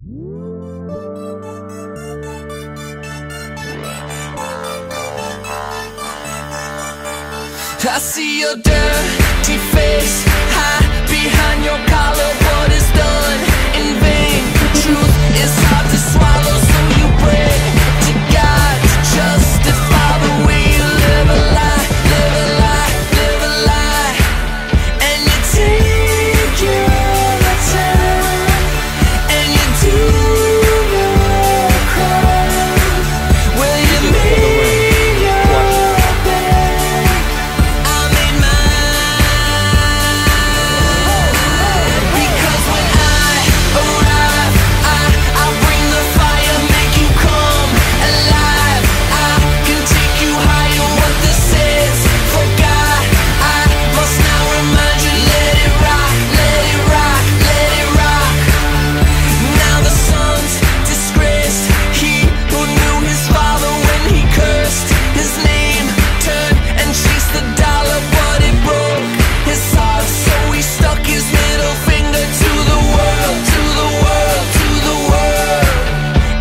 I see your dirty face hide behind your collar. What is done in vain? Truth is hard to swallow, so you pray to God to justify the way you live a lie, live a lie, live a lie. And you take your time, and you do your crime. Will you make your bed? I made mine. Because when I arrive, I bring the fire, make you come alive. I can take you higher, what this is. For God, I must now remind you, let it rock, let it rock, let it rock. Now the son's disgraced, he who knew his father when he cursed his name, turned and chased the dollar, but it broke his heart, so he stuck his middle finger to the world, to the world, to the world.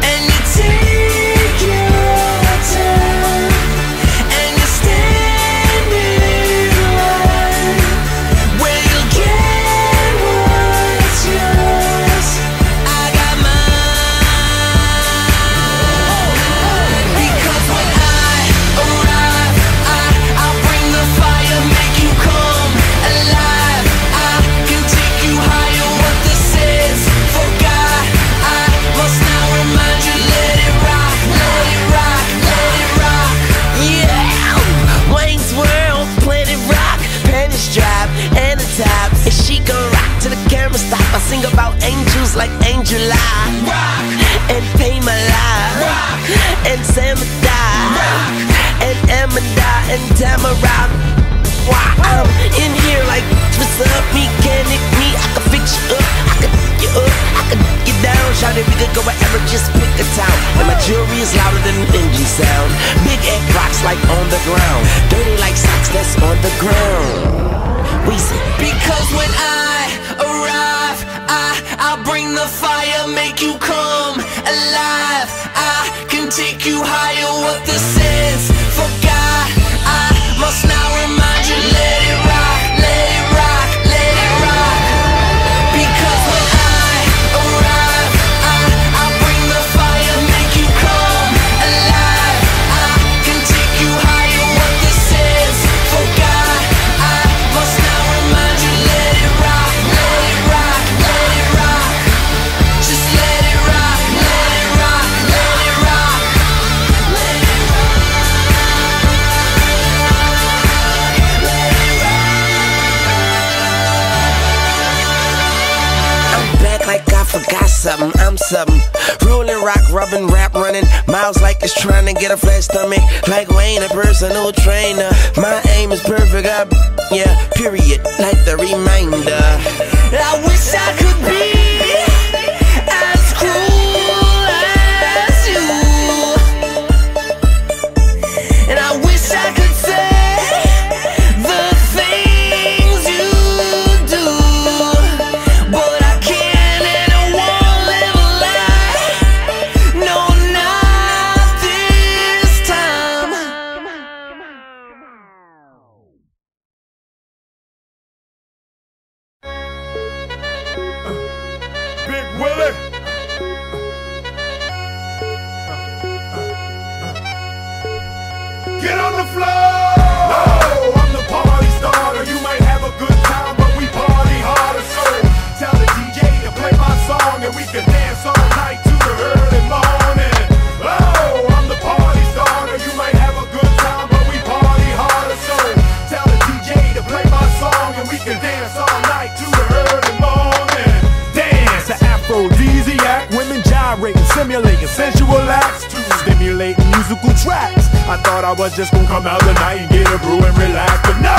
And you take your time, and you stand in line, where you'll get what's yours. I got mine. Because when I arrive, I'll bring the fire, make you come alive. I can take you higher, what this is. For God, I must now remind you, let it rock, let it rock, let it rock. Yeah, Wayne's World, Planet Rock, panties drop and the tops. And she gon' rock till the camera stop. I sing about angels like Angel Eye, rock, and Pay My Life, rock, and Samadai, and Amanda, and Tamara. Why I'm in here like, what's up, mechanic me? I can fix you up, I can pick you up, I can get down. Shout it, we could go wherever, just pick a town. And my jewelry is louder than an engine sound. Big egg rocks like on the ground, dirty like socks that's on the ground. We say, because when I arrive, I'll bring the fire, make you come alive. I can take you higher, what this is. For God, I must now remind you, let it rock, let it rock, let it rock. Because when I arrive, I'll bring the fire, make you come alive. I can take you higher, what this is. For God, I must now remind you, let it rock, let it rock, let it rock. Just let it rock, let it rock, let it rock, let it rock, let it rock. I'm back like I forgot something, I'm something. Rolling rock, rubbing, rap running. Miles like it's trying to get a flat stomach. Like Wayne, a personal trainer. My aim is perfect, yeah, period. Like the reminder. I wish I could be as cruel as you, and I wish I could say the things you do, but I can't and I won't live a lie. No, not this time. Big Willie. Get on the floor. No, I'm the party starter. You might have a good time, but we party harder. So tell the DJ to play my song, and we can dance all night to the early morning. Oh, I'm the party starter. You might have a good time, but we party harder. So tell the DJ to play my song, and we can dance all night to the early morning. Dance to aphrodisiac, women gyrating, simulating sensual acts to stimulating musical tracks. I thought I was just gonna come out tonight and get a brew and relax, but no,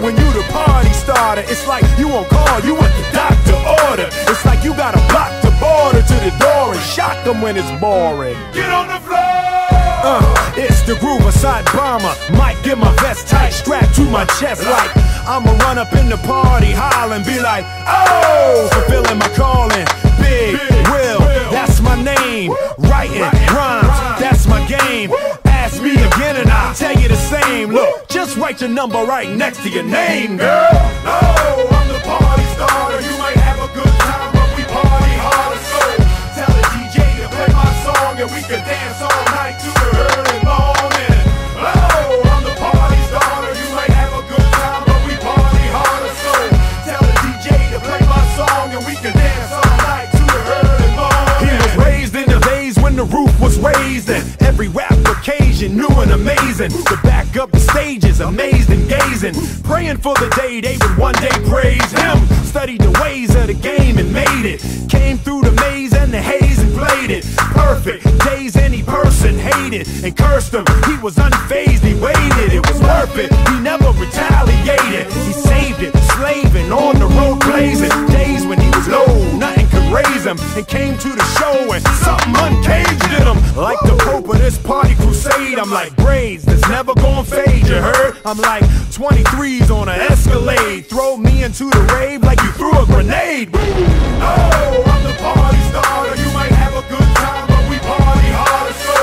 when you the party starter, it's like you on call, you want the doctor order. It's like you got a block to border to the door and shock them when it's boring. Get on the floor. It's the groove aside bomber. Might get my vest tight, strapped to my chest like I'ma run up in the party, holler and be like, oh, fulfilling my calling. Big Will. writing rhymes, that's my game. Ask me again and I'll tell you the same. Look, just write your number right next to your name, girl. No, I'm the party starter. You might have a good time, but we party harder. So tell the DJ to play my song and we can dance all night to the early morning. Oh, I'm the party starter. You might have a good time, but we party harder. So tell the DJ to play my song and we can dance all night to the early morning. He was raised in the days when the roof was raised and every rap occasion new and amazing. To back up the stages, amazed and gazing, praying for the day they would one day praise him. Studied the ways of the game and made it. Came through the maze and the haze and played it perfect. Days any person hated and cursed him. He was unfazed, he waited, it was worth it. He never retaliated, he saved it, slaving on the road blazing. Days when he was low, nothing could raise him, and came to the show and something uncaged in him. Like the Pope of this party crusade, I'm like braids that's never gonna fade, you heard? I'm like 23s on an Escalade. Throw me into the rave like you threw a grenade. Oh, I'm the party starter. You might have a good time, but we party harder. So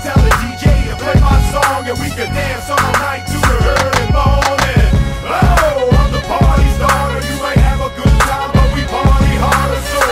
tell the DJ to play my song and we can dance all night to the early morning. Oh, I'm the party starter. You might have a good time, but we party harder. So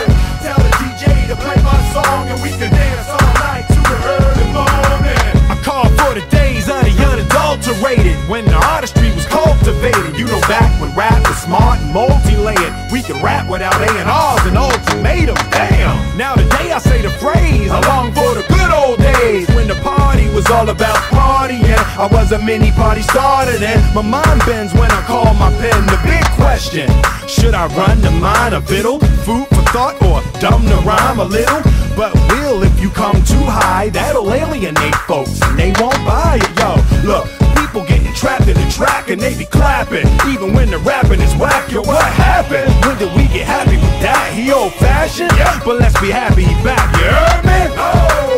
tell the DJ to play my song and we can dance all night to the early morning. I call for the days of the unadulterated, when the artistry was cultivated. You know, back when rap was smart and multi-layered, we could rap without A&Rs and ultimatum. Damn, now today I say the phrase, I long for the good old days when the party was all about partying. I was a mini party starter then. My mind bends when I call my pen. The big question, should I run the mind a fiddle? Food for thought or dumb to rhyme a little? But will, if you come too high, that'll alienate folks and they won't buy it. Yo, look, people getting trapped in the track and they be clapping, even when the rapping is whack. Yo, what happened? When did we get happy with that? He old fashioned? Yeah. But let's be happy he back, you heard me? Oh,